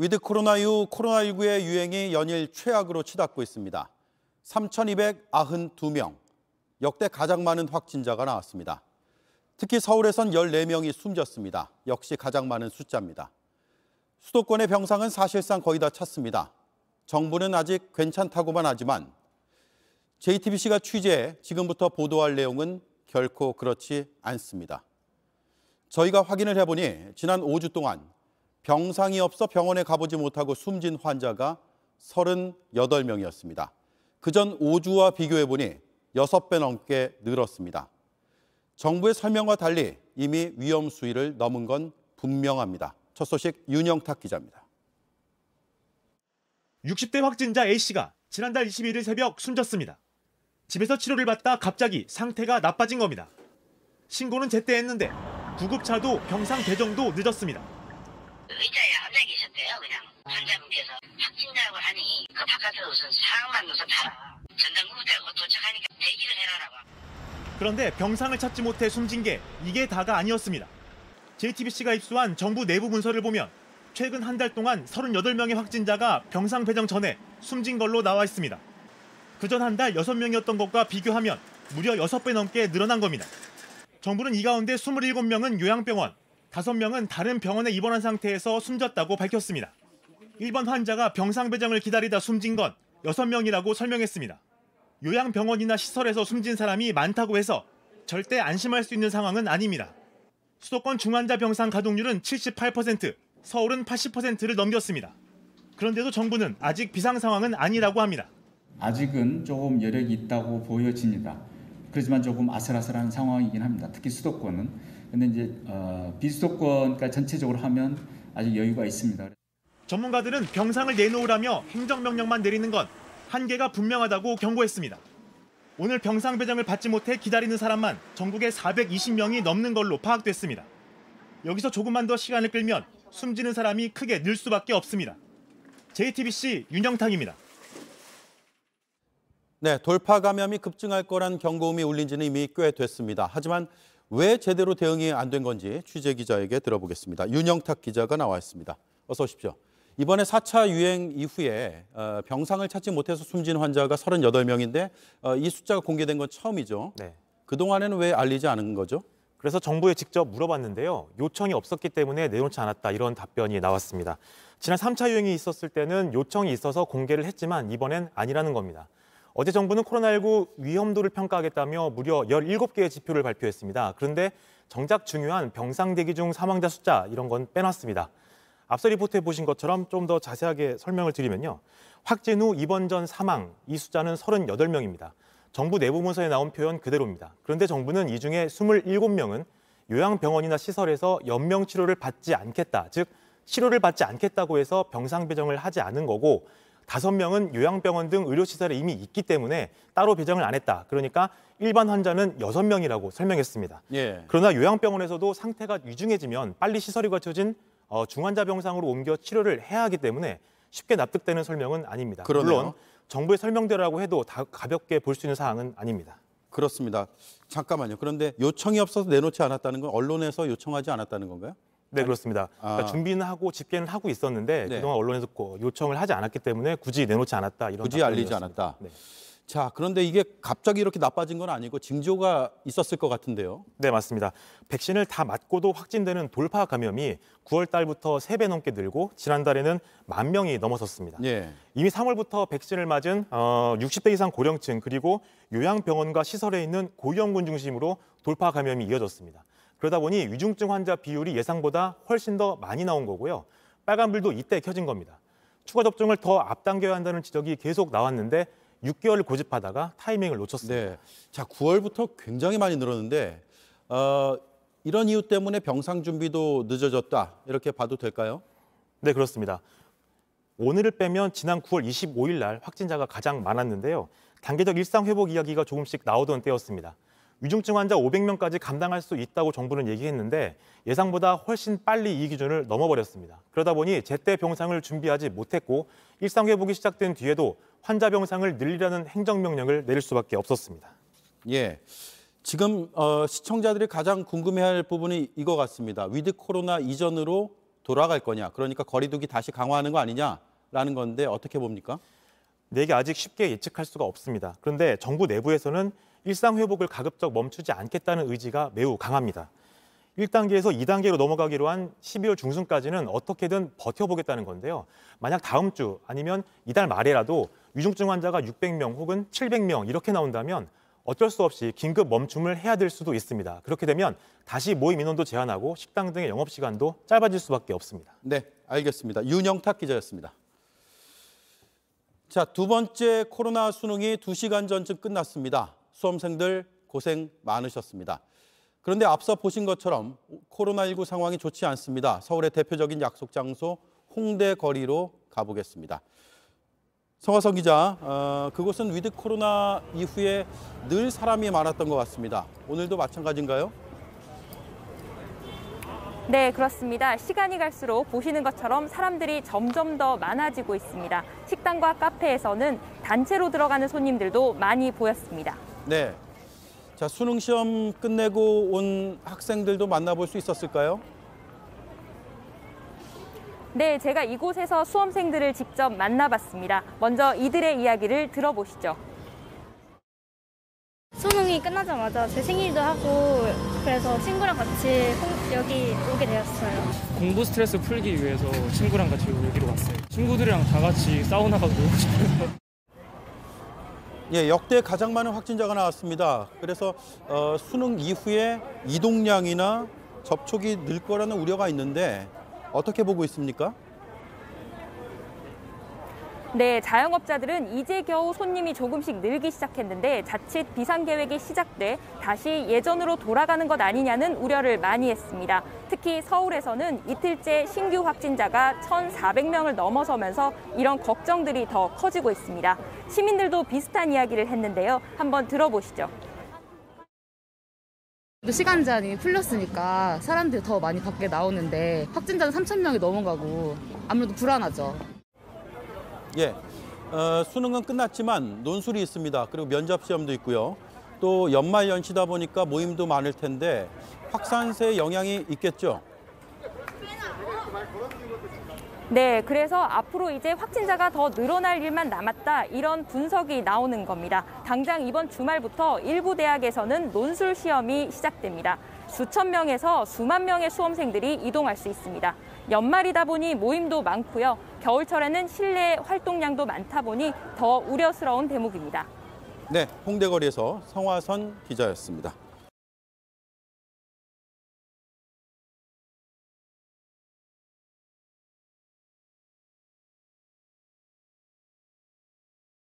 위드 코로나 이후 코로나19의 유행이 연일 최악으로 치닫고 있습니다. 3,292명, 역대 가장 많은 확진자가 나왔습니다. 특히 서울에선 14명이 숨졌습니다. 역시 가장 많은 숫자입니다. 수도권의 병상은 사실상 거의 다 찼습니다. 정부는 아직 괜찮다고만 하지만 JTBC가 취재해 지금부터 보도할 내용은 결코 그렇지 않습니다. 저희가 확인을 해보니 지난 5주 동안 병상이 없어 병원에 가보지 못하고 숨진 환자가 38명이었습니다. 그전 5주와 비교해보니 6배 넘게 늘었습니다. 정부의 설명과 달리 이미 위험 수위를 넘은 건 분명합니다. 첫 소식 윤영탁 기자입니다. 60대 확진자 A씨가 지난달 21일 새벽 숨졌습니다. 집에서 치료를 받다 갑자기 상태가 나빠진 겁니다. 신고는 제때 했는데 구급차도 병상 배정도 늦었습니다. 의자에 앉아 계셨대요. 그냥 환자분께서 확진자라고 하니 그 바깥으로 우선 상황만 우선 봐라. 전담구급대가 도착하니까 대기를 해라라고. 그런데 병상을 찾지 못해 숨진 게 이게 다가 아니었습니다. JTBC가 입수한 정부 내부 문서를 보면 최근 한 달 동안 38명의 확진자가 병상 배정 전에 숨진 걸로 나와 있습니다. 그전 한 달 6명이었던 것과 비교하면 무려 6배 넘게 늘어난 겁니다. 정부는 이 가운데 27명은 요양병원, 5명은 다른 병원에 입원한 상태에서 숨졌다고 밝혔습니다. 일반 환자가 병상 배정을 기다리다 숨진 건 6명이라고 설명했습니다. 요양병원이나 시설에서 숨진 사람이 많다고 해서 절대 안심할 수 있는 상황은 아닙니다. 수도권 중환자 병상 가동률은 78%, 서울은 80%를 넘겼습니다. 그런데도 정부는 아직 비상 상황은 아니라고 합니다. 아직은 조금 여력이 있다고 보여집니다. 그렇지만 조금 아슬아슬한 상황이긴 합니다. 특히 수도권은. 근데 이제 비수도권까지 전체적으로 하면 아직 여유가 있습니다. 전문가들은 병상을 내놓으라며 행정명령만 내리는 건 한계가 분명하다고 경고했습니다. 오늘 병상 배정을 받지 못해 기다리는 사람만 전국에 420명이 넘는 걸로 파악됐습니다. 여기서 조금만 더 시간을 끌면 숨지는 사람이 크게 늘 수밖에 없습니다. JTBC 윤영탁입니다. 네, 돌파 감염이 급증할 거란 경고음이 울린 지는 이미 꽤 됐습니다. 하지만 왜 제대로 대응이 안 된 건지 취재 기자에게 들어보겠습니다. 윤영탁 기자가 나와 있습니다. 어서 오십시오. 이번에 4차 유행 이후에 병상을 찾지 못해서 숨진 환자가 38명인데 이 숫자가 공개된 건 처음이죠. 네. 그동안에는 왜 알리지 않은 거죠? 그래서 정부에 직접 물어봤는데요. 요청이 없었기 때문에 내놓지 않았다 이런 답변이 나왔습니다. 지난 3차 유행이 있었을 때는 요청이 있어서 공개를 했지만 이번엔 아니라는 겁니다. 어제 정부는 코로나19 위험도를 평가하겠다며 무려 17개의 지표를 발표했습니다. 그런데 정작 중요한 병상 대기 중 사망자 숫자 이런 건 빼놨습니다. 앞서 리포트에 보신 것처럼 좀 더 자세하게 설명을 드리면요. 확진 후 입원 전 사망, 이 숫자는 38명입니다. 정부 내부 문서에 나온 표현 그대로입니다. 그런데 정부는 이 중에 27명은 요양병원이나 시설에서 연명 치료를 받지 않겠다, 즉 치료를 받지 않겠다고 해서 병상 배정을 하지 않은 거고 5명은 요양병원 등 의료시설에 이미 있기 때문에 따로 배정을 안 했다. 그러니까 일반 환자는 6명이라고 설명했습니다. 예. 그러나 요양병원에서도 상태가 위중해지면 빨리 시설이 갖춰진 중환자 병상으로 옮겨 치료를 해야 하기 때문에 쉽게 납득되는 설명은 아닙니다. 그러네요. 물론 정부의 설명대로라고 해도 다 가볍게 볼 수 있는 사항은 아닙니다. 그렇습니다. 잠깐만요. 그런데 요청이 없어서 내놓지 않았다는 건 언론에서 요청하지 않았다는 건가요? 네, 그렇습니다. 그러니까 준비는 하고 집계는 하고 있었는데 네. 그동안 언론에서 요청을 하지 않았기 때문에 굳이 내놓지 않았다. 이런 굳이 알리지 답변이었습니다. 않았다. 네. 자, 그런데 이게 갑자기 이렇게 나빠진 건 아니고 징조가 있었을 것 같은데요. 네, 맞습니다. 백신을 다 맞고도 확진되는 돌파 감염이 9월 달부터 3배 넘게 늘고 지난달에는 10,000명이 넘어섰습니다. 예. 이미 3월부터 백신을 맞은 60대 이상 고령층 그리고 요양병원과 시설에 있는 고위험군 중심으로 돌파 감염이 이어졌습니다. 그러다 보니 위중증 환자 비율이 예상보다 훨씬 더 많이 나온 거고요. 빨간불도 이때 켜진 겁니다. 추가 접종을 더 앞당겨야 한다는 지적이 계속 나왔는데 6개월을 고집하다가 타이밍을 놓쳤습니다. 네. 자, 9월부터 굉장히 많이 늘었는데 이런 이유 때문에 병상 준비도 늦어졌다. 이렇게 봐도 될까요? 네, 그렇습니다. 오늘을 빼면 지난 9월 25일 날 확진자가 가장 많았는데요. 단계적 일상 회복 이야기가 조금씩 나오던 때였습니다. 위중증 환자 500명까지 감당할 수 있다고 정부는 얘기했는데 예상보다 훨씬 빨리 이 기준을 넘어버렸습니다. 그러다 보니 제때 병상을 준비하지 못했고 일상 회복이 시작된 뒤에도 환자 병상을 늘리라는 행정명령을 내릴 수밖에 없었습니다. 예. 지금 시청자들이 가장 궁금해할 부분이 이거 같습니다. 위드 코로나 이전으로 돌아갈 거냐, 그러니까 거리두기 다시 강화하는 거 아니냐라는 건데 어떻게 봅니까? 네, 이게 아직 쉽게 예측할 수가 없습니다. 그런데 정부 내부에서는 일상 회복을 가급적 멈추지 않겠다는 의지가 매우 강합니다. 1단계에서 2단계로 넘어가기로 한 12월 중순까지는 어떻게든 버텨보겠다는 건데요. 만약 다음 주 아니면 이달 말에라도 위중증 환자가 600명 혹은 700명 이렇게 나온다면 어쩔 수 없이 긴급 멈춤을 해야 될 수도 있습니다. 그렇게 되면 다시 모임 인원도 제한하고 식당 등의 영업시간도 짧아질 수밖에 없습니다. 네, 알겠습니다. 윤영탁 기자였습니다. 자, 두 번째 코로나 수능이 2시간 전쯤 끝났습니다. 수험생들 고생 많으셨습니다. 그런데 앞서 보신 것처럼 코로나19 상황이 좋지 않습니다. 서울의 대표적인 약속 장소 홍대 거리로 가보겠습니다. 성화선 기자, 그곳은 위드 코로나 이후에 늘 사람이 많았던 것 같습니다. 오늘도 마찬가지인가요? 네, 그렇습니다. 시간이 갈수록 보시는 것처럼 사람들이 점점 더 많아지고 있습니다. 식당과 카페에서는 단체로 들어가는 손님들도 많이 보였습니다. 네. 자, 수능 시험 끝내고 온 학생들도 만나볼 수 있었을까요? 네, 제가 이곳에서 수험생들을 직접 만나봤습니다. 먼저 이들의 이야기를 들어보시죠. 수능이 끝나자마자 제 생일도 하고 그래서 친구랑 같이 여기 오게 되었어요. 공부 스트레스 풀기 위해서 친구랑 같이 여기로 왔어요. 친구들이랑 다 같이 사우나 가서 놀고 싶어요. 예, 역대 가장 많은 확진자가 나왔습니다. 그래서 수능 이후에 이동량이나 접촉이 늘 거라는 우려가 있는데 어떻게 보고 있습니까? 네, 자영업자들은 이제 겨우 손님이 조금씩 늘기 시작했는데 자칫 비상계획이 시작돼 다시 예전으로 돌아가는 것 아니냐는 우려를 많이 했습니다. 특히 서울에서는 이틀째 신규 확진자가 1,400명을 넘어서면서 이런 걱정들이 더 커지고 있습니다. 시민들도 비슷한 이야기를 했는데요. 한번 들어보시죠. 시간 제한이 풀렸으니까 사람들이 더 많이 밖에 나오는데 확진자는 3,000명이 넘어가고 아무래도 불안하죠. 예, 수능은 끝났지만 논술이 있습니다. 그리고 면접 시험도 있고요. 또 연말 연시다 보니까 모임도 많을 텐데 확산세에 영향이 있겠죠? 네, 그래서 앞으로 이제 확진자가 더 늘어날 일만 남았다 이런 분석이 나오는 겁니다. 당장 이번 주말부터 일부 대학에서는 논술 시험이 시작됩니다. 수천 명에서 수만 명의 수험생들이 이동할 수 있습니다. 연말이다 보니 모임도 많고요. 겨울철에는 실내 활동량도 많다 보니 더 우려스러운 대목입니다. 네, 홍대거리에서 성화선 기자였습니다.